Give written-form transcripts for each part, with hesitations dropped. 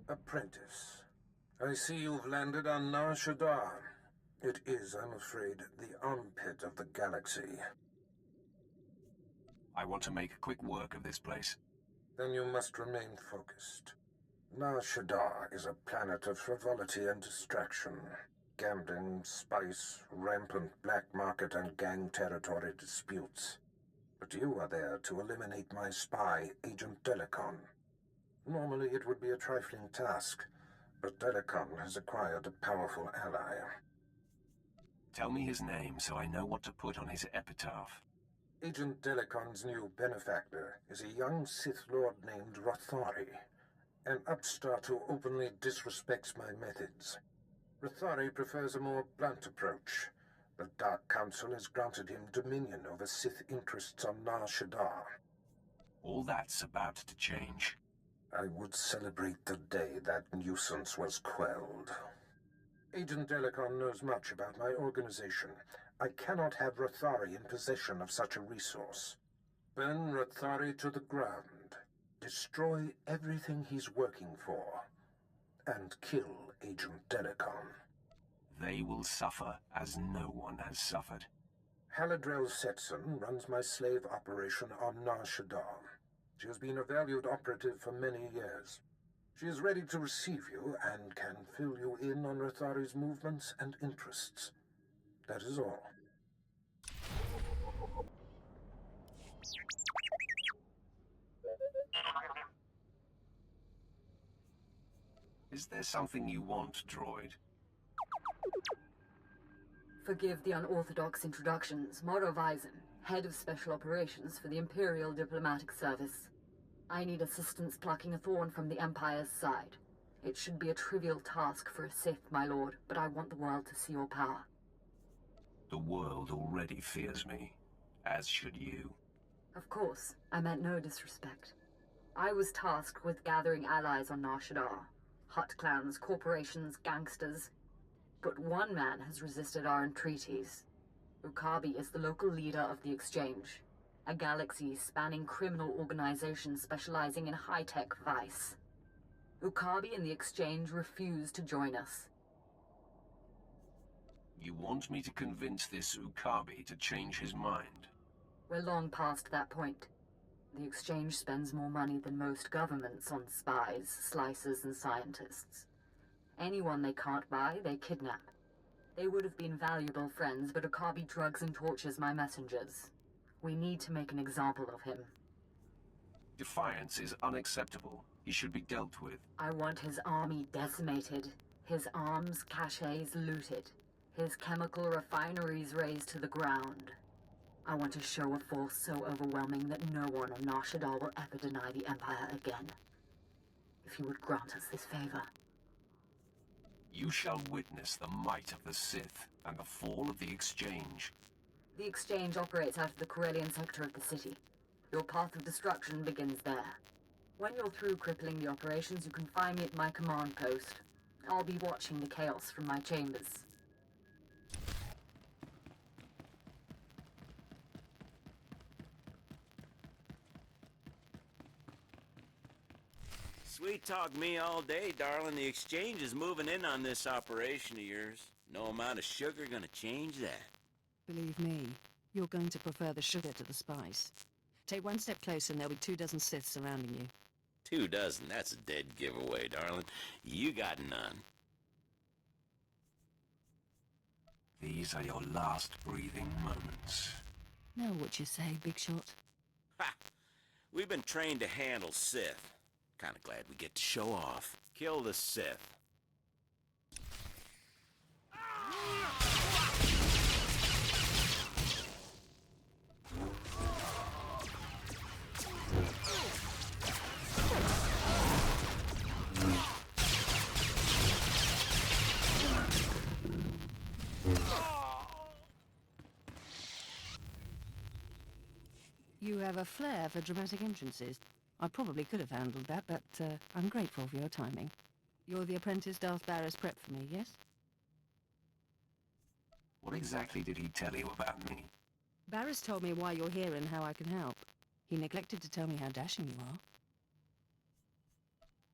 Apprentice. I see you've landed on Nar Shadda. It is, I'm afraid, the armpit of the galaxy. I want to make quick work of this place. Then you must remain focused. Nar Shadda is a planet of frivolity and distraction. Gambling, spice, rampant black market and gang territory disputes. But you are there to eliminate my spy, Agent Delicon. Normally it would be a trifling task, but Delicon has acquired a powerful ally. Tell me his name so I know what to put on his epitaph. Agent Delicon's new benefactor is a young Sith Lord named Rothari, an upstart who openly disrespects my methods. Rothari prefers a more blunt approach. The Dark Council has granted him dominion over Sith interests on Nar Shadda. All that's about to change. I would celebrate the day that nuisance was quelled. Agent Delicon knows much about my organization. I cannot have Rothari in possession of such a resource. Burn Rothari to the ground. Destroy everything he's working for. And kill Agent Delicon. They will suffer as no one has suffered. Haladrel Setson runs my slave operation on Nar Shadda. She has been a valued operative for many years. She is ready to receive you and can fill you in on Rothari's movements and interests. That is all. Is there something you want, droid? Forgive the unorthodox introductions. Moro Vizon, head of special operations for the Imperial Diplomatic Service. I need assistance plucking a thorn from the Empire's side. It should be a trivial task for a Sith, my lord, but I want the world to see your power. The world already fears me, as should you. Of course, I meant no disrespect. I was tasked with gathering allies on Nar Shadda. Hutt clans, corporations, gangsters. But one man has resisted our entreaties. Ukabi is the local leader of the Exchange, a galaxy spanning criminal organization specializing in high-tech vice. Ukabi and the Exchange refuse to join us. You want me to convince this Ukabi to change his mind? We're long past that point. The Exchange spends more money than most governments on spies, slicers, and scientists. Anyone they can't buy, they kidnap. They would have been valuable friends, but Ukabi drugs and tortures my messengers. We need to make an example of him. Defiance is unacceptable. He should be dealt with. I want his army decimated, his arms caches looted, his chemical refineries razed to the ground. I want to show a force so overwhelming that no one on Nar Shadda will ever deny the Empire again. If you would grant us this favor. You shall witness the might of the Sith and the fall of the Exchange. The Exchange operates out of the Corellian sector of the city. Your path of destruction begins there. When you're through crippling the operations, you can find me at my command post. I'll be watching the chaos from my chambers. Sweet talk me all day, darling. The Exchange is moving in on this operation of yours. No amount of sugar gonna change that. Believe me, you're going to prefer the sugar to the spice. Take one step closer and there'll be 24 Siths surrounding you. 24? That's a dead giveaway, darling. You got none. These are your last breathing moments. Know what you say, Big Shot? Ha! We've been trained to handle Sith. Kinda glad we get to show off. Kill the Sith. You have a flair for dramatic entrances. I probably could have handled that, but I'm grateful for your timing. You're the apprentice Darth Barris prepped for me, yes? What exactly did he tell you about me? Barris told me why you're here and how I can help. He neglected to tell me how dashing you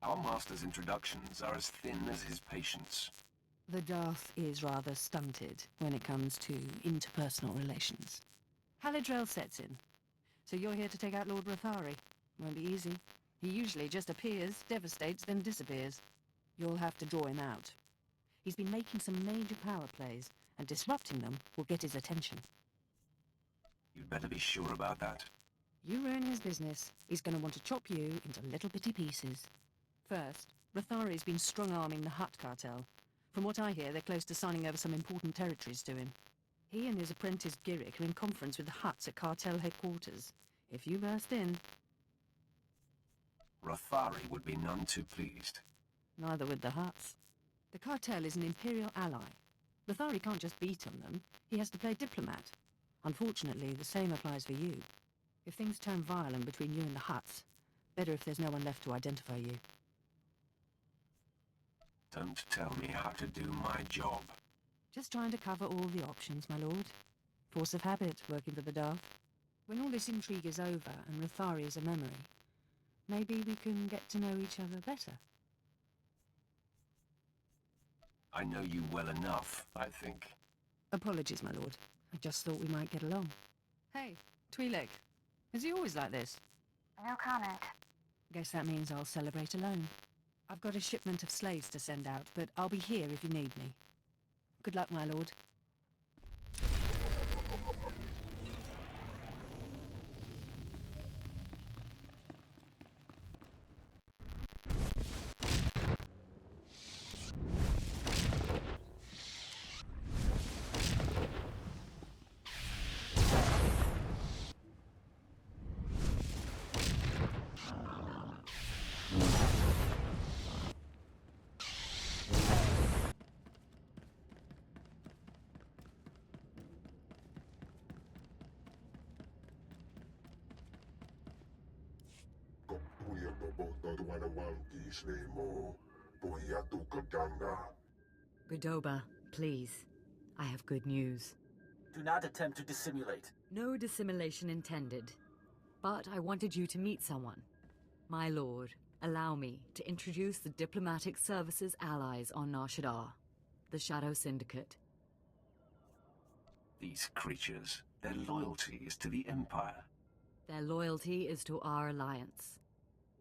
are. Our master's introductions are as thin as his patience. The Darth is rather stunted when it comes to interpersonal relations. Haladrel sets in. So you're here to take out Lord Rathari. Won't be easy. He usually just appears, devastates, then disappears. You'll have to draw him out. He's been making some major power plays, and disrupting them will get his attention. You'd better be sure about that. You ruin his business, he's going to want to chop you into little bitty pieces. First, Rathari's been strong-arming the Hutt cartel. From what I hear, they're close to signing over some important territories to him. He and his apprentice Girick are in conference with the Hutts at cartel headquarters. If you burst in... Rathari would be none too pleased. Neither would the Hutts. The cartel is an Imperial ally. Rathari can't just beat on them. He has to play diplomat. Unfortunately, the same applies for you. If things turn violent between you and the Hutts, better if there's no one left to identify you. Don't tell me how to do my job. Just trying to cover all the options, my lord. Force of habit, working for the Darth. When all this intrigue is over and Rathari is a memory, maybe we can get to know each other better. I know you well enough, I think. Apologies, my lord. I just thought we might get along. Hey, Twi'lek. Is he always like this? No comment. Guess that means I'll celebrate alone. I've got a shipment of slaves to send out, but I'll be here if you need me. Good luck, my lord. Godoba, please. I have good news. Do not attempt to dissimulate. No dissimulation intended. But I wanted you to meet someone. My lord, allow me to introduce the Diplomatic Services allies on Nar Shaddaa, the Shadow Syndicate. These creatures, their loyalty is to the Empire. Their loyalty is to our alliance.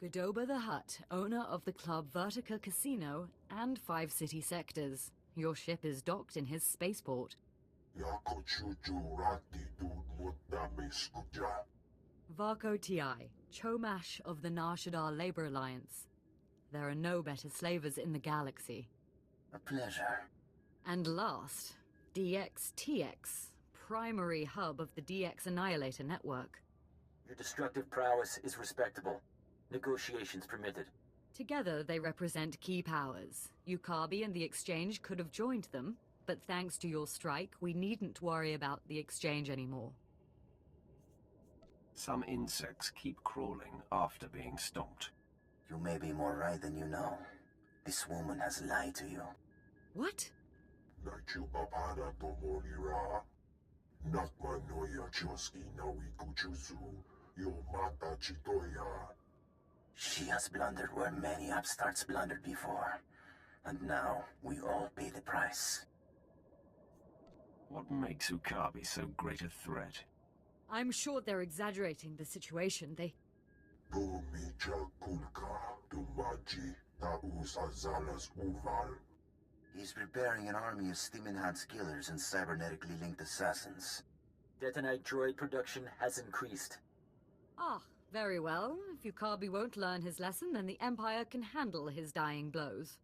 Godoba the Hutt, owner of the club Vertica Casino and 5 city sectors. Your ship is docked in his spaceport. Varko Ti, Chomash of the Nar Shaddaa Labor Alliance. There are no better slavers in the galaxy. A pleasure. And last, DX-TX, primary hub of the DX Annihilator network. Your destructive prowess is respectable. Negotiations permitted. Together, they represent key powers. Yukabi and the Exchange could have joined them, but thanks to your strike, we needn't worry about the Exchange anymore. Some insects keep crawling after being stomped. You may be more right than you know. This woman has lied to you. What? She has blundered where many upstarts blundered before. And now, we all pay the price. What makes Ukabi so great a threat? I'm sure they're exaggerating the situation. He's preparing an army of Stimenhad's killers and cybernetically linked assassins. Detonite droid production has increased. Ah, very well. If Yukabi won't learn his lesson, then the Empire can handle his dying blows.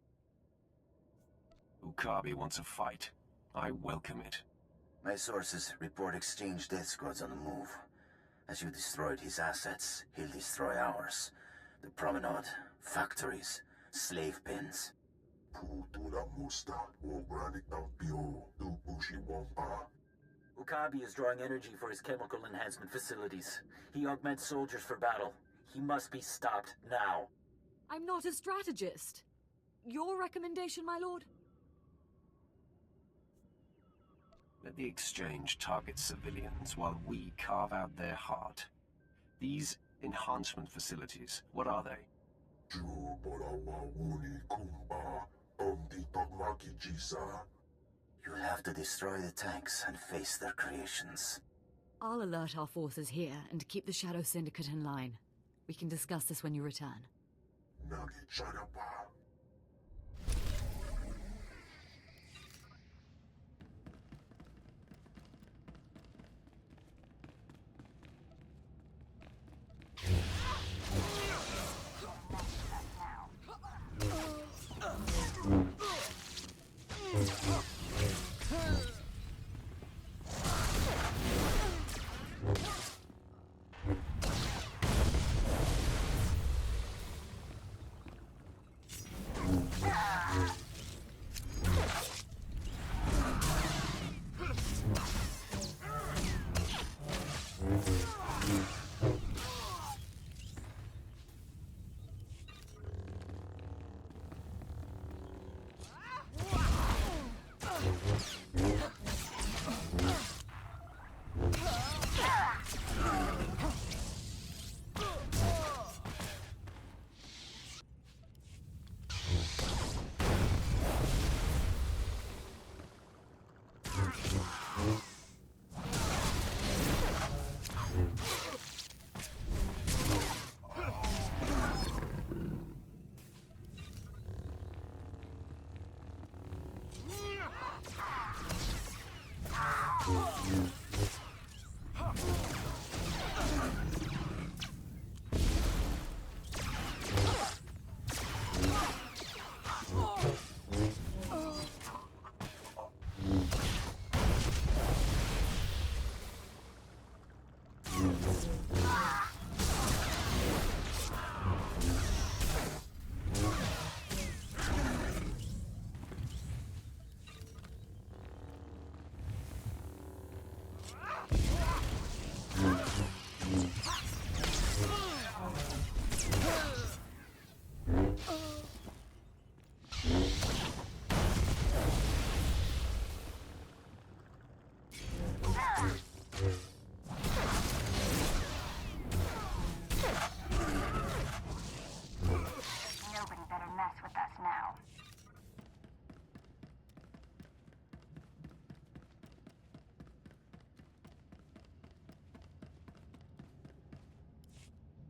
Ukabi wants a fight. I welcome it. My sources report Exchange death squads on the move. As you destroyed his assets, he'll destroy ours. The promenade, factories, slave pens. Ukabi is drawing energy for his chemical enhancement facilities. He augments soldiers for battle. He must be stopped now. I'm not a strategist. Your recommendation, my lord? Let the Exchange target civilians while we carve out their heart. These enhancement facilities, what are they? You'll have to destroy the tanks and face their creations. I'll alert our forces here and keep the Shadow Syndicate in line. We can discuss this when you return.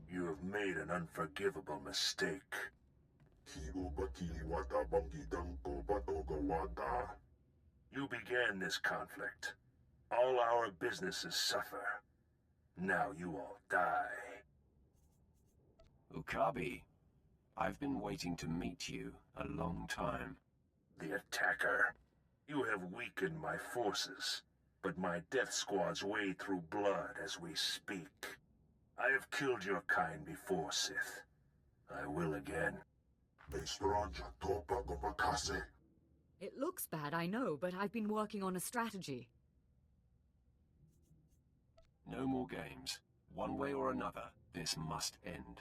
You have made an unforgivable mistake. You began this conflict. All our businesses suffer. Now you all die. Okabe, I've been waiting to meet you a long time. The attacker. You have weakened my forces, but my death squads wade through blood as we speak. I have killed your kind before, Sith. I will again. It looks bad, I know, but I've been working on a strategy. No more games. One way or another, this must end.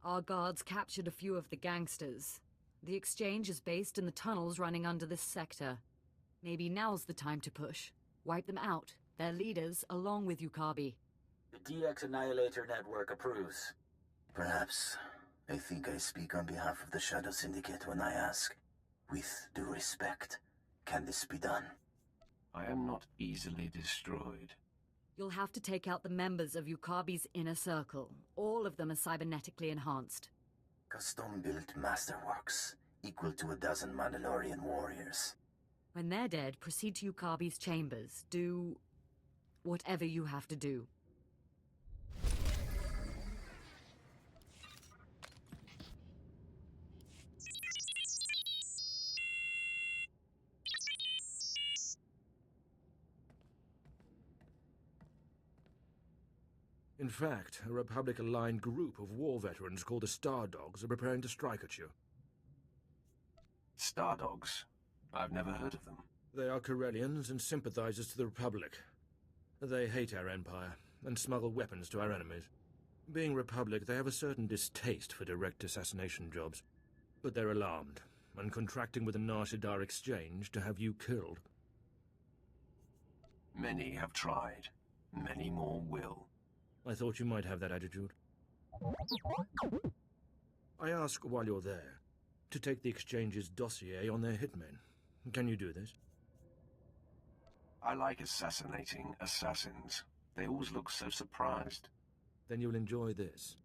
Our guards captured a few of the gangsters. The exchange is based in the tunnels running under this sector. Maybe now's the time to push. Wipe them out, their leaders, along with Yukabi. The DX Annihilator Network approves. Perhaps. I think I speak on behalf of the Shadow Syndicate when I ask, with due respect, can this be done? I am not easily destroyed. You'll have to take out the members of Yukabi's inner circle. All of them are cybernetically enhanced. Custom-built masterworks, equal to 12 Mandalorian warriors. When they're dead, proceed to Yukabi's chambers. Do whatever you have to do. In fact, a Republic-aligned group of war veterans called the Star Dogs are preparing to strike at you. Star Dogs? I've never heard of them. They are Corellians and sympathizers to the Republic. They hate our Empire and smuggle weapons to our enemies. Being Republic, they have a certain distaste for direct assassination jobs. But they're alarmed and contracting with the Nar Shaddaa Exchange to have you killed. Many have tried. Many more will. I thought you might have that attitude. I ask while you're there to take the Exchange's dossier on their hitmen. Can you do this? I like assassinating assassins. They always look so surprised. Then you'll enjoy this.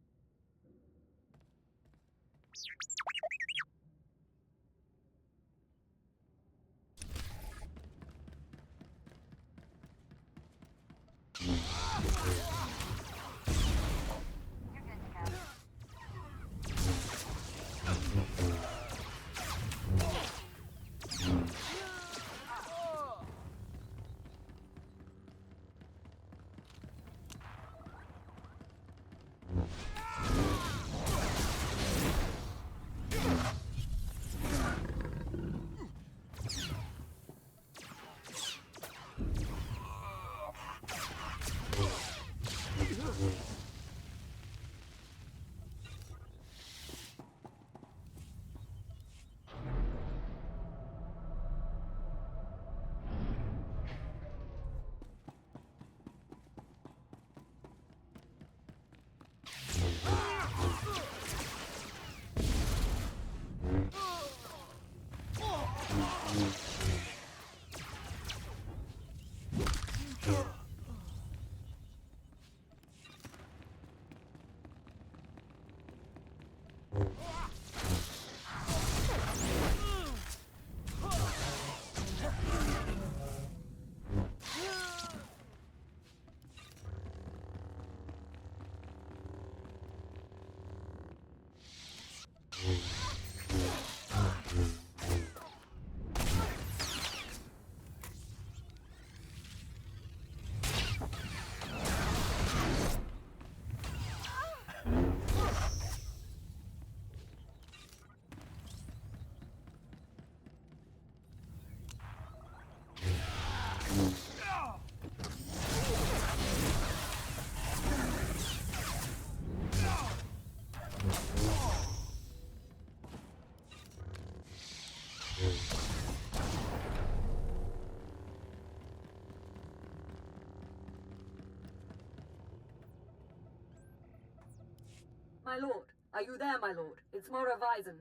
My lord, are you there, my lord? It's Mora Weizen.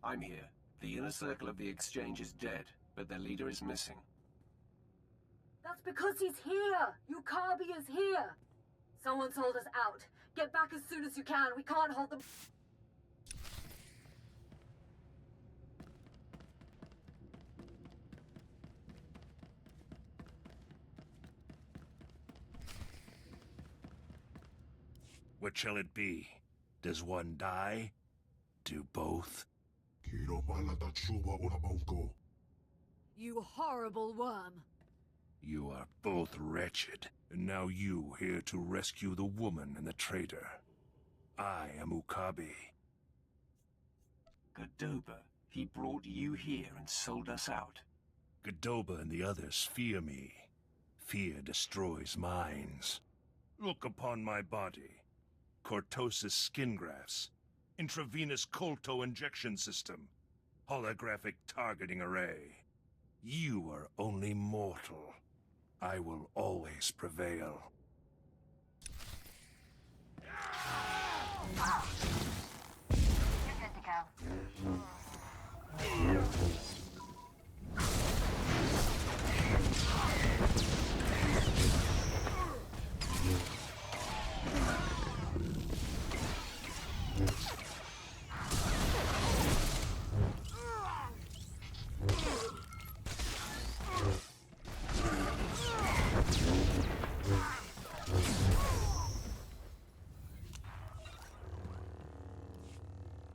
I'm here. The inner circle of the Exchange is dead, but their leader is missing. That's because he's here! Yukabi is here! Someone sold us out. Get back as soon as you can. We can't hold them. What shall it be? Does one die? Do both? You horrible worm. You are both wretched, and now you here to rescue the woman and the traitor. I am Ukabi. Godoba, he brought you here and sold us out. Godoba and the others fear me. Fear destroys minds. Look upon my body. Cortosis skin grafts. Intravenous colto injection system. Holographic targeting array. You are only mortal. I will always prevail. You're good to go.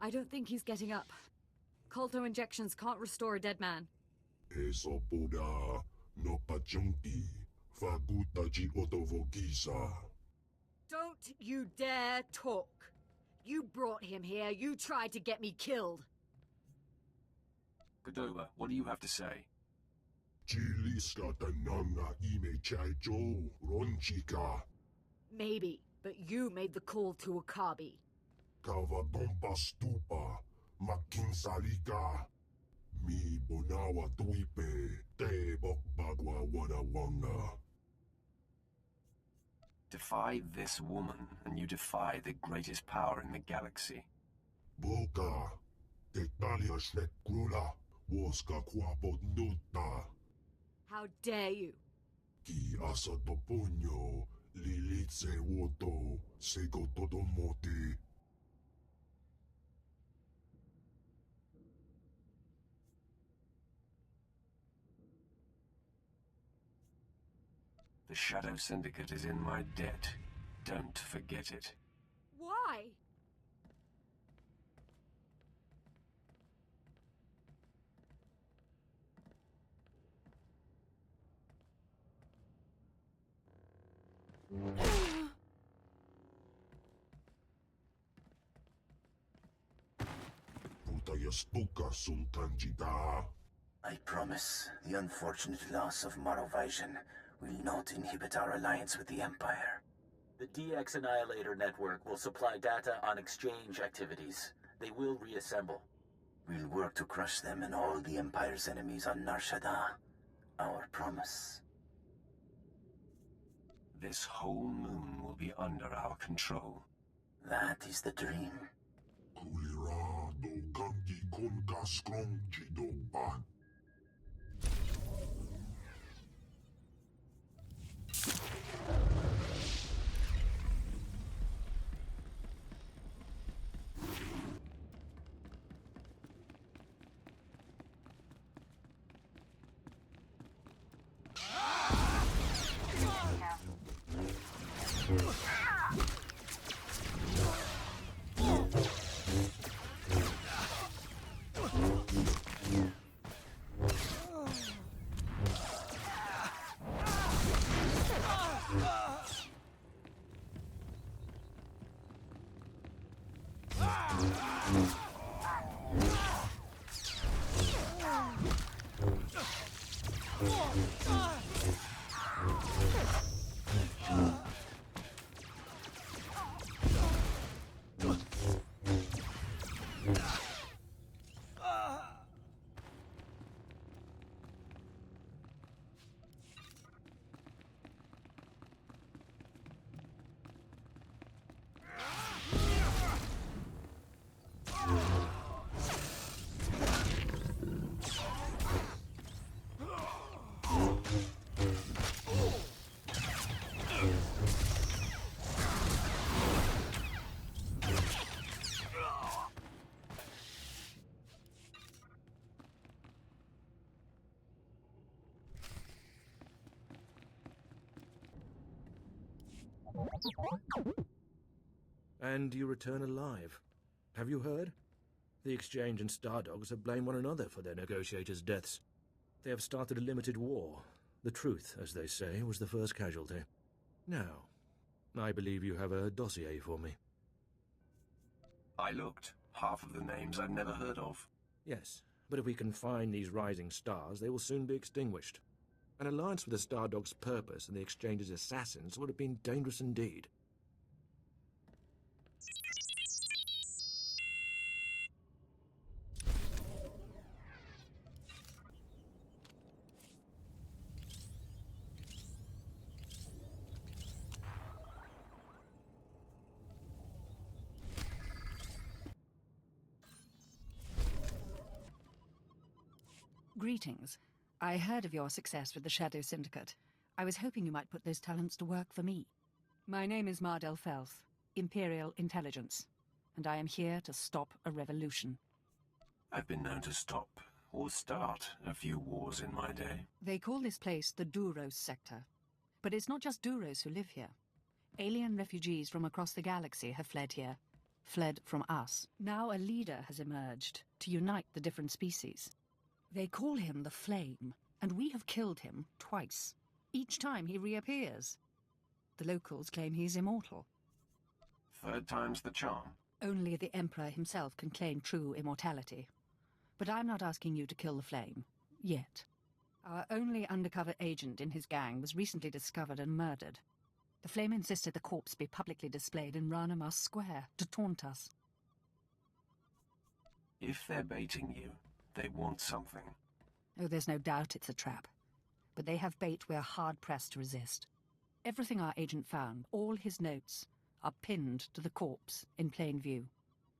I don't think he's getting up. Colto injections can't restore a dead man. Don't you dare talk. You brought him here. You tried to get me killed. Godoba, what do you have to say? Maybe, but you made the call to Ukabi. Kavadompa stupa, makin salika. Mi bonawa tuipe, te bok bagwa wana wanga. Defy this woman, and you defy the greatest power in the galaxy. Boka, te talia shnek krula, woska kuapot nuta. How dare you? Ki asa toponyo, lilitse woto, sego todomoti. The Shadow Syndicate is in my debt. Don't forget it. Why? Putayas buka sun tanjida. I promise the unfortunate loss of Marovision will not inhibit our alliance with the Empire. The DX Annihilator network will supply data on exchange activities. They will reassemble. We'll work to crush them and all the Empire's enemies on Nar Shadda. Our promise. This whole moon will be under our control. That is the dream. Kulira do gangi kon kaskrong jido ban. And you return alive. Have you heard? The Exchange and Stardogs have blamed one another for their negotiators' deaths. They have started a limited war. The truth, as they say, was the first casualty. Now, I believe you have a dossier for me. I looked. Half of the names I've never heard of. Yes, but if we can find these rising stars, they will soon be extinguished. An alliance with the Stardogs' purpose and the Exchange's assassins would have been dangerous indeed. Greetings. I heard of your success with the Shadow Syndicate. I was hoping you might put those talents to work for me. My name is Mardel Felth, Imperial Intelligence, and I am here to stop a revolution. I've been known to stop or start a few wars in my day. They call this place the Duros Sector. But it's not just Duros who live here. Alien refugees from across the galaxy have fled here. Fled from us. Now a leader has emerged to unite the different species. They call him the Flame, and we have killed him twice. Each time he reappears. The locals claim he's immortal. Third time's the charm. Only the Emperor himself can claim true immortality. But I'm not asking you to kill the Flame. Yet. Our only undercover agent in his gang was recently discovered and murdered. The Flame insisted the corpse be publicly displayed in Ranamas Square to taunt us. If they're baiting you, they want something. Oh, there's no doubt it's a trap. But they have bait we're hard-pressed to resist. Everything our agent found, all his notes, are pinned to the corpse in plain view.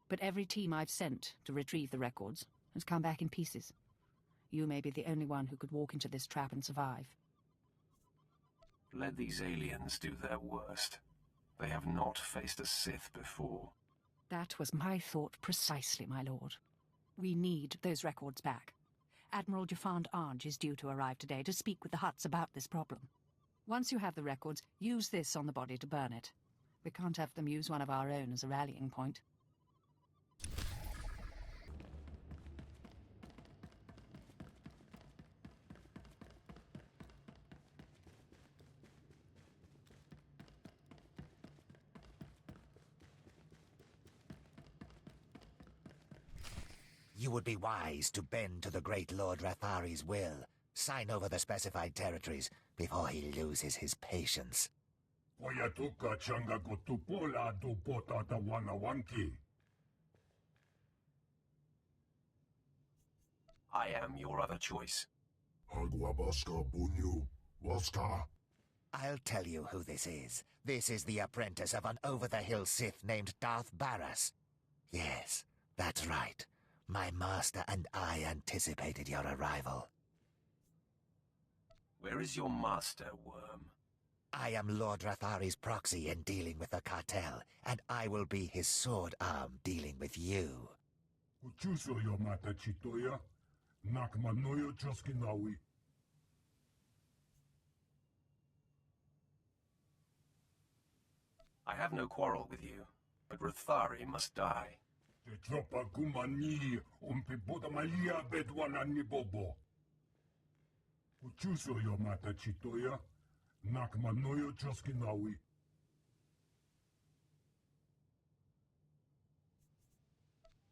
But every team I've sent to retrieve the records has come back in pieces. You may be the only one who could walk into this trap and survive. Let these aliens do their worst. They have not faced a Sith before. That was my thought precisely, my lord. We need those records back. Admiral Jafand Arj is due to arrive today to speak with the Hutts about this problem. Once you have the records, use this on the body to burn it. We can't have them use one of our own as a rallying point. You would be wise to bend to the great Lord Rathari's will. Sign over the specified territories before he loses his patience. Oyatuka changa gotupola do potata wanawanki. I am your other choice. Hagwa baska bunyu. Baska. I'll tell you who this is. This is the apprentice of an over-the-hill Sith named Darth Barras. Yes, that's right. My master and I anticipated your arrival. Where is your master, Worm? I am Lord Rathari's proxy in dealing with the cartel, and I will be his sword arm dealing with you. Uchuso yo mata chitoya. Nakmanoyo choskinawi. I have no quarrel with you, but Rathari must die. Te tropa kumani umpiboda malia bedwana ni bobo. Uchuso yo mata chitoya. Nakmanoyo choskinawi.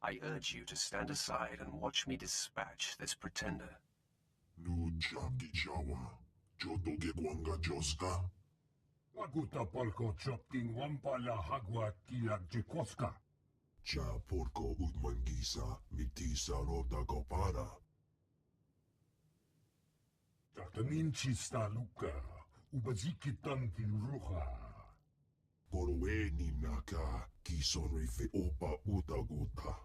I urge you to stand aside and watch me dispatch this pretender. Nu chaki chawa. Chotoge gwanga joska. Aguta palko chopting wampala hagwa tiak jikoska. Cha porko utmangisa mitisa rota kopara. Tatanin chista luka. Ubazikitan ruha. Porweni naka kisonri fe opa utaguta.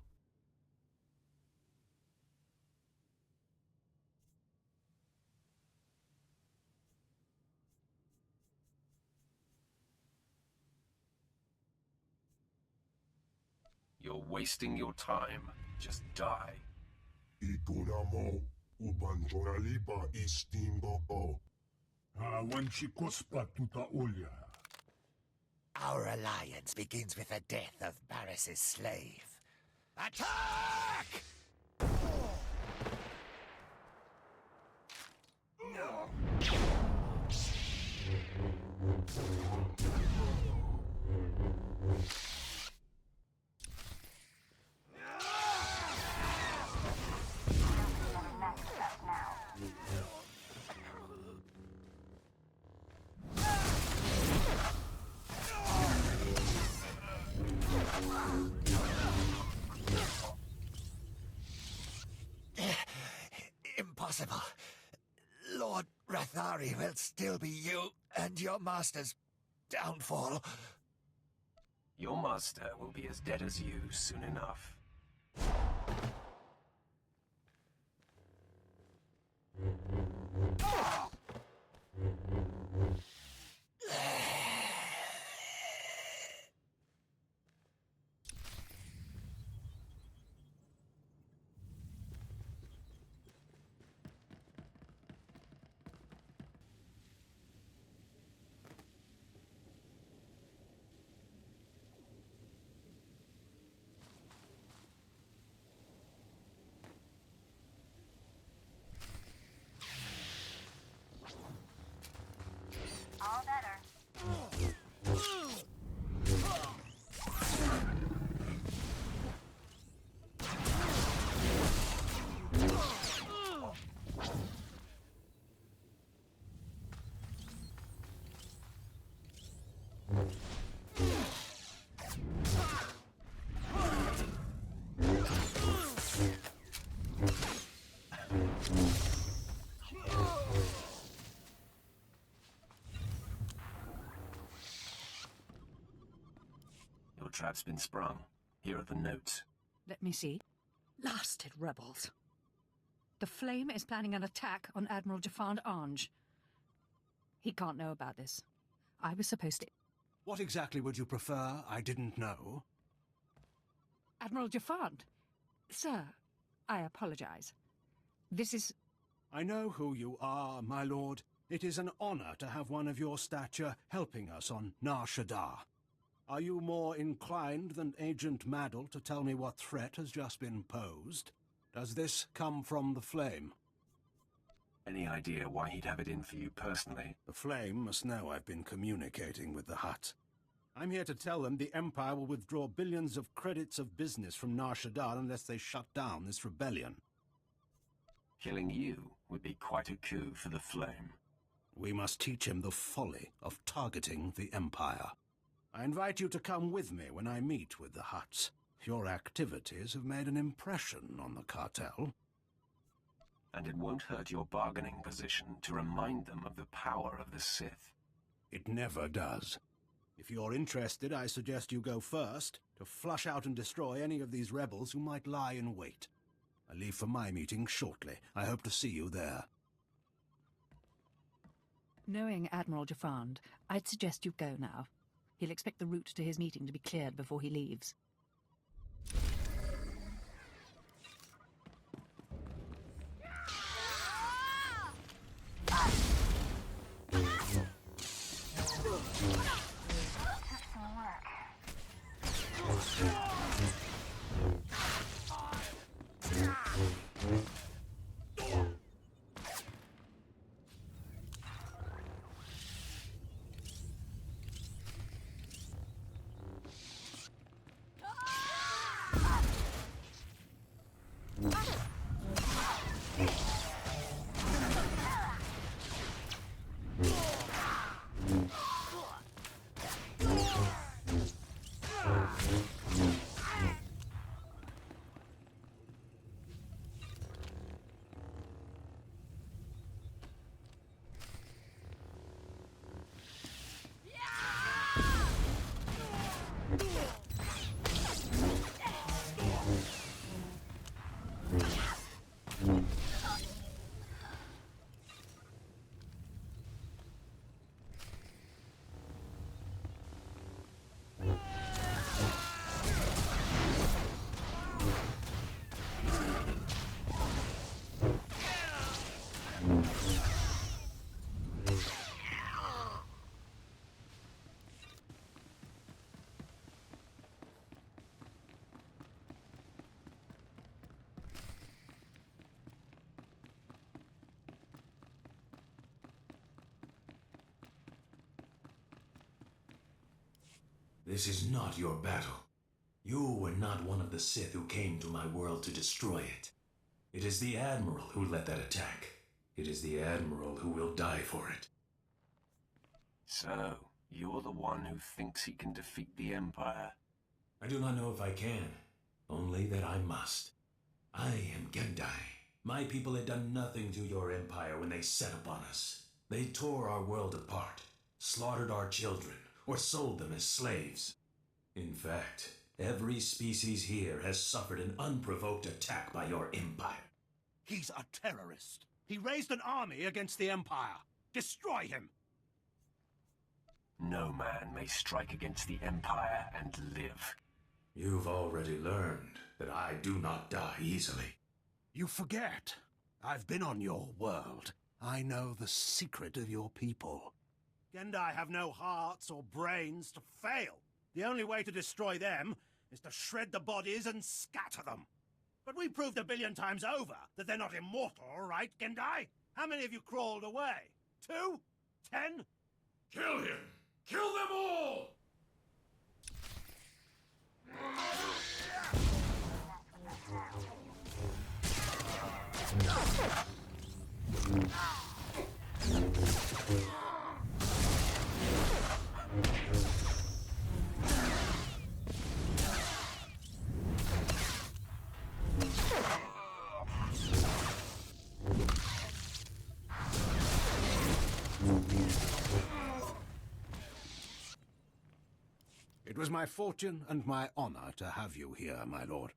You're wasting your time. Just die. Ikunamo ubanjoralipa istingo. Wanchikospa tuta ulya. Our alliance begins with the death of Barris's slave. Attack! Impossible. Lord Rathari will still be you and your master's downfall. Your master will be as dead as you soon enough. trap's been sprung. Here are the notes. Let me see. Blasted rebels. The Flame is planning an attack on Admiral Jafand Ange. He can't know about this. I was supposed to... What exactly would you prefer? I didn't know. Admiral Jafand? Sir, I apologize. This is... I know who you are, my lord. It is an honor to have one of your stature helping us on Nar Shaddaa. Are you more inclined than Agent Maddle to tell me what threat has just been posed? Does this come from the Flame? Any idea why he'd have it in for you personally? The Flame must know I've been communicating with the Hutt. I'm here to tell them the Empire will withdraw billions of credits of business from Nar Shaddaa unless they shut down this rebellion. Killing you would be quite a coup for the Flame. We must teach him the folly of targeting the Empire. I invite you to come with me when I meet with the Hutts. Your activities have made an impression on the cartel. And it won't hurt your bargaining position to remind them of the power of the Sith. It never does. If you're interested, I suggest you go first, to flush out and destroy any of these rebels who might lie in wait. I leave for my meeting shortly. I hope to see you there. Knowing Admiral Jafand, I'd suggest you go now. He'll expect the route to his meeting to be cleared before he leaves. This is not your battle. You were not one of the Sith who came to my world to destroy it. It is the Admiral who led that attack. It is the Admiral who will die for it. So, you're the one who thinks he can defeat the Empire? I do not know if I can, only that I must. I am Gendai. My people had done nothing to your Empire when they set upon us. They tore our world apart, slaughtered our children, or sold them as slaves. In fact, every species here has suffered an unprovoked attack by your Empire. He's a terrorist. He raised an army against the Empire. Destroy him! No man may strike against the Empire and live. You've already learned that I do not die easily. You forget. I've been on your world. I know the secret of your people. Gendai have no hearts or brains to fail. The only way to destroy them is to shred the bodies and scatter them. But we proved 1 billion times over that they're not immortal, right, Gendai? How many of you crawled away? 2? 10? Kill him! Kill them all! It was my fortune and my honor to have you here, my lord.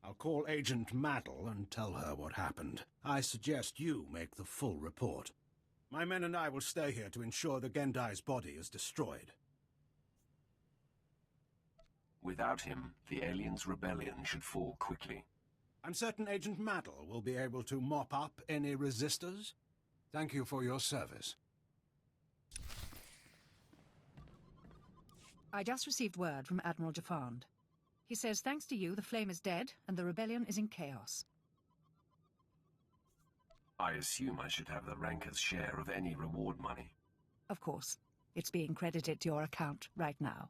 I'll call Agent Maddle and tell her what happened. I suggest you make the full report. My men and I will stay here to ensure the Gendai's body is destroyed. Without him, the aliens' rebellion should fall quickly. I'm certain Agent Maddle will be able to mop up any resistors. Thank you for your service. I just received word from Admiral Jafand. He says thanks to you, the flame is dead, and the rebellion is in chaos. I assume I should have the ranker's share of any reward money. Of course. It's being credited to your account right now.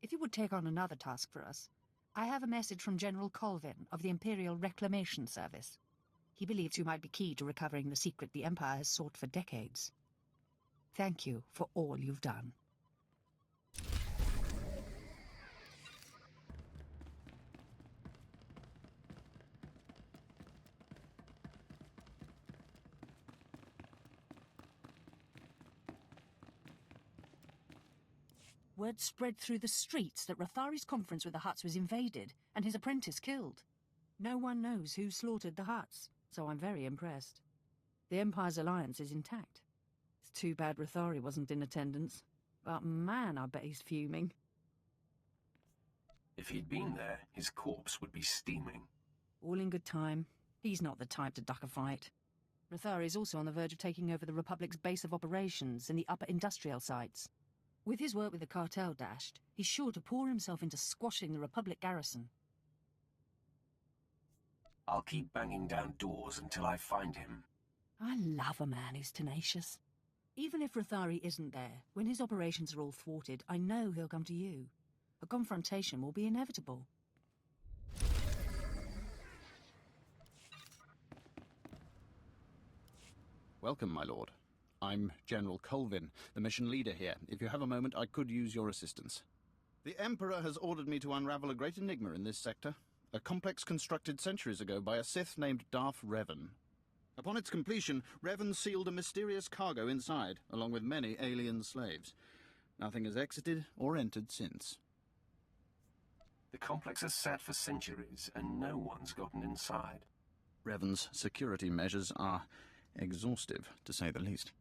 If you would take on another task for us, I have a message from General Colvin of the Imperial Reclamation Service. He believes you might be key to recovering the secret the Empire has sought for decades. Thank you for all you've done. Word spread through the streets that Rathari's conference with the Hutts was invaded and his apprentice killed. No one knows who slaughtered the Hutts, so I'm very impressed. The Empire's alliance is intact. It's too bad Rathari wasn't in attendance. But man, I bet he's fuming. If he'd been there, his corpse would be steaming. All in good time. He's not the type to duck a fight. Rathari is also on the verge of taking over the Republic's base of operations in the upper industrial sites. With his work with the cartel dashed, he's sure to pour himself into squashing the Republic garrison. I'll keep banging down doors until I find him. I love a man who's tenacious. Even if Rathari isn't there, when his operations are all thwarted, I know he'll come to you. A confrontation will be inevitable. Welcome, my lord. I'm General Colvin, the mission leader here. If you have a moment, I could use your assistance. The Emperor has ordered me to unravel a great enigma in this sector. A complex constructed centuries ago by a Sith named Darth Revan. Upon its completion, Revan sealed a mysterious cargo inside, along with many alien slaves. Nothing has exited or entered since. The complex has sat for centuries, and no one's gotten inside. Revan's security measures are exhaustive, to say the least.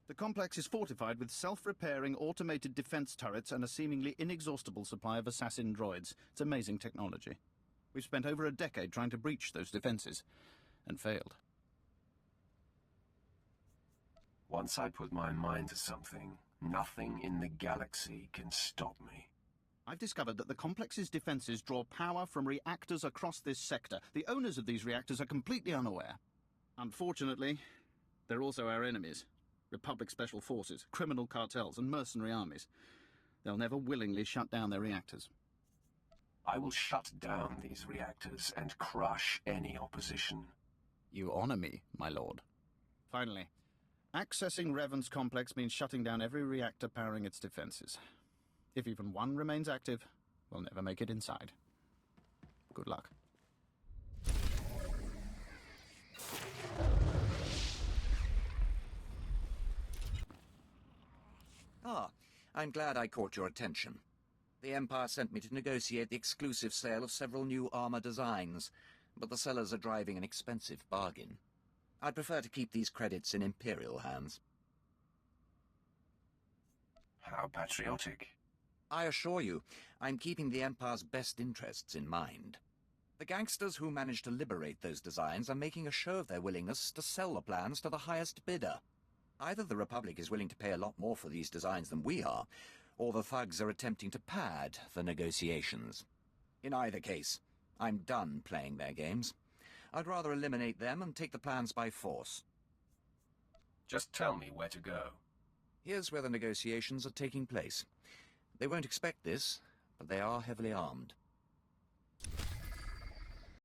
The complex is fortified with self-repairing automated defense turrets and a seemingly inexhaustible supply of assassin droids. It's amazing technology. We've spent over a decade trying to breach those defenses, and failed. Once I put my mind to something, nothing in the galaxy can stop me. I've discovered that the complex's defenses draw power from reactors across this sector. The owners of these reactors are completely unaware. Unfortunately, they're also our enemies. Republic Special Forces, criminal cartels, and mercenary armies. They'll never willingly shut down their reactors. I will shut down these reactors and crush any opposition. You honor me, my lord. Finally, accessing Revan's complex means shutting down every reactor powering its defenses. If even one remains active, we'll never make it inside. Good luck. Ah, I'm glad I caught your attention. The Empire sent me to negotiate the exclusive sale of several new armor designs, but the sellers are driving an expensive bargain. I'd prefer to keep these credits in Imperial hands. How patriotic. I assure you, I'm keeping the Empire's best interests in mind. The gangsters who managed to liberate those designs are making a show of their willingness to sell the plans to the highest bidder. Either the Republic is willing to pay a lot more for these designs than we are, or the thugs are attempting to pad the negotiations. In either case, I'm done playing their games. I'd rather eliminate them and take the plans by force. Just tell me where to go. Here's where the negotiations are taking place. They won't expect this, but they are heavily armed.